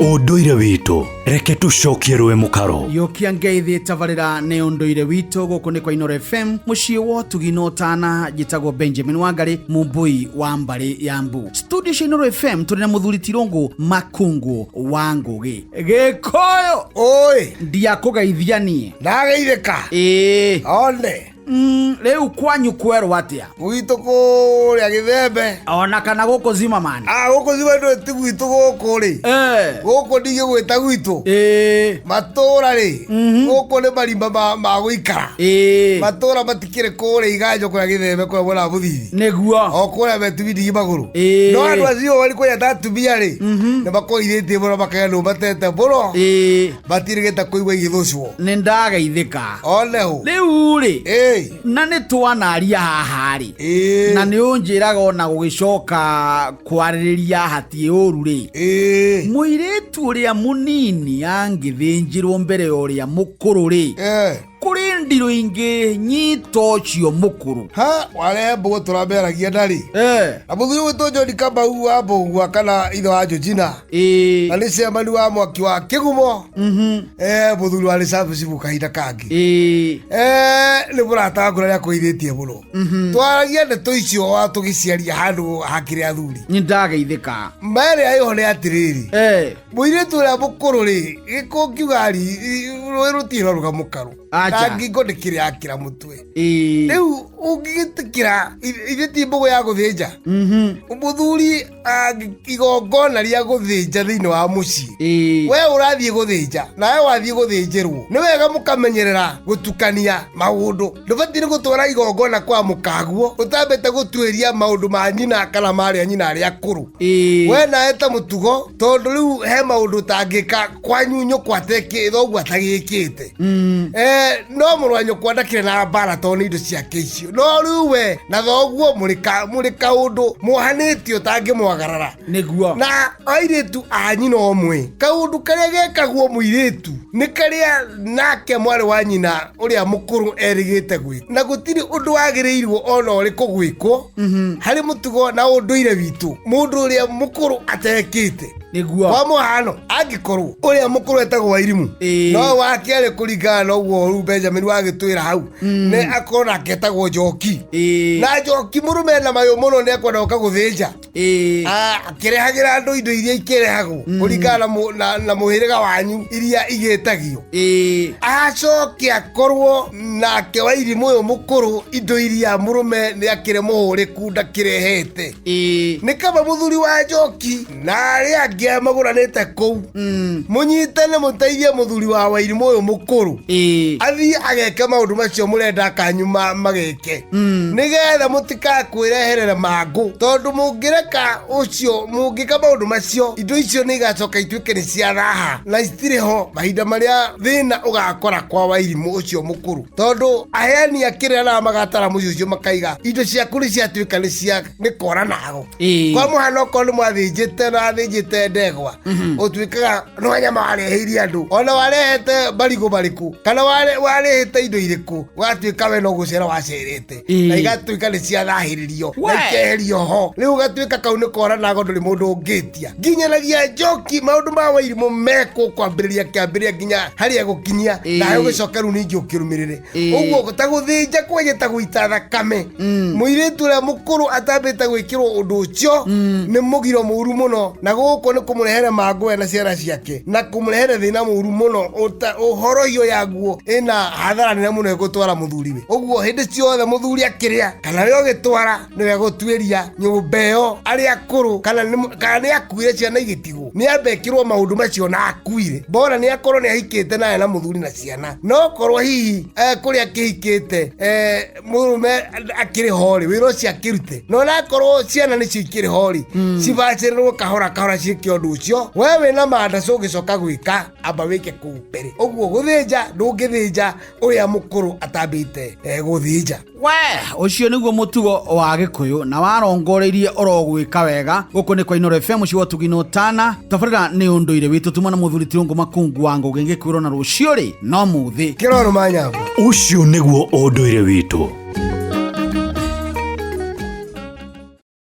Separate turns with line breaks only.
Unduire witu reke tucokie rwe mukaro
yokia ngeithi tabarira ne unduire witu guku ni kwa Inooro FM mucii wa tugino tana jitagwo Benjamin Wangari Mumbui wa Mbari ya Mbu. Studio cia Inooro FM turi na muthuri Tirungu Makungu wa Ngugi Gikoyo
oi
ndia kugeithianie
ndageitheka one
Leu kwanyu kweru atia
gwitu kuria Githembe
ona kana guku Zimmerman
guku Zimmerman ndo ti gwitu guku ri guku ndige gwita gwitu matura ri guku ni marimba ma guikara matura matikire kuria Iganjo kuria Githembe kuria mwana Muthithi
niguo
o kuria betubidi maguru no andu acio wali kuria tatumia ri ni makoithitie muno makaya no matete muno batirigeta kuigwa igithucwo
ni ndageithika
one hu
riu ri na nĩ twanaria haha rĩ na nĩ ũnjĩraga ona gũgĩcoka kwarĩrĩria hatie ũru rĩ mũirĩtu ũrĩa mũnini angĩthĩnjĩrwo mbere ya ũrĩa mũkũrũ rĩ kuri ndiro ingi nyito cio mukuru
wale mbugo turamberagia ndari na muthuri witu John Kambau wa Mbugua kana ithe wa Georgina na ni cemani wa mwaki wa Kigumo muthuri wa service kahinda kangi ni murata ngura ria kuithitie muno twaragia ndeto icio wa tugiciaria handu hakire athuri
ni ndageithika
mbere ayo ni atiriri muiritu uria mukuru ri gikungiugari rutiro ruga mukaru ngingo ndikire akira mutwe riu ungigitikira ithiti mbugo ya guthinja muthuri igongona ria guthinja thiini wa mucii we urathie guthinja nawe wathie guthinjirwo ni wega mukamenyerera gutukania maundu ndubati ni gutwara igongona kwa mukaguo utambete gutwiria maundu ma nyina kana maria nyina aria akuru we nawe ta mutugo tondu riu he maundu tangika kwanyu nyukwa teke thoguo atagikite no murwanyo kwandakire na mbara toni indo ciake icio no riu we na thoguo muri kaundu muhanitio tangimwagarara
niguo
na airitu anyi no mwe kaundu karia gekagwo muiritu ni karia nake mwari wa nyina uria mukuru erigite gwi na gutiri undu wagirirwo ona uri kugwikwo hari mutugo na unduire witu mundu uria mukuru atekite
niguo
kwa muhano angikorwo uria mukuru etagwo Wairimu no wakiare kuringana no guo Benjamin wagitwira hau ne akona ketagwo Njoki na Njoki murume na mayo muno ne akwenda ukaguthinja akirehagira andu indo iria ikirehagwo kuringana na muhiriga wanyu iria igetagio acoke akorwo nake Wairimu uyu mukuru indo iria murume ne akire muhuriku ndakirehete ni kama muthuri wa Njoki na aria maguranite kou munyitane muteithie muthuri wa Wairimu uyu mukuru athie ageke maundu macio murenda kanyuma mageke nigetha mutikakwireherera mangu tondu mungireka ucio mungika maundu macio indo icio ni igacoka ituike ni cia raha na istiriho mahinda maria thina ugakora kwa Wairimu ucio mukuru tondu aheani akiria na magatara mucio ucio makaiga indo ciaku ni ciatuika ni cia ni kora nago kwa muhano ko ni mwathinjite na athinjite ndegwa utuikaga no nyama wareheire andu ona warehete barigo bariku kana warehete indo iriku watuika we no gucera wacerete na igatuika ni cia thahiririo na ikeherio ho riu gatuika kau ni kora nago nduri mundu ungitia nginyanagia Njoki maundu ma Wairimu meko kwambiriria kiambiria nginya haria gukinyia na ugicoka ru ningi ukirumirire uguo gutaguthinja kwegeta guita thakame muiritu ria mukuru atambite gwikirwo undu ucio ni mugiro muru muno na guko ni kumurehere mangu na ciara ciake na kumurehere thina muru muno uhoro iyo yaguo ina hathara nene muno gutwara muthuriwe uguo hindi ciothe muthuri akiria kana we ugitwara ni we gutwiria nyumba iyo ari akuru kana ni akuire ciana igitigo ni ambekirwo maundu macio na akuire bona ni akorwo ni ahikite naye na muthuri na ciana no korwo hihi kuria kihikite murume akiri hori wiro cia kirute no na korwo ciana ni cikiri hori cibacererwo kahora kahora cikio undu ucio wewe na manda cugicoka gwika amba wike kuu mbere uguo guthinja ndungithinja uria mukuru atambite guthinja
we ucio niguo mutugo wa Gikuyu na warongoreirie orogwika wega guku ni kwa Inooro FM mucii wa tugino tana tabarira ni unduire witu tuma na muthuri Tirungu Makungu wa Ngugi Gikuyu na rucio ri no muthi
kiroro manyago
ucio niguo unduire witu.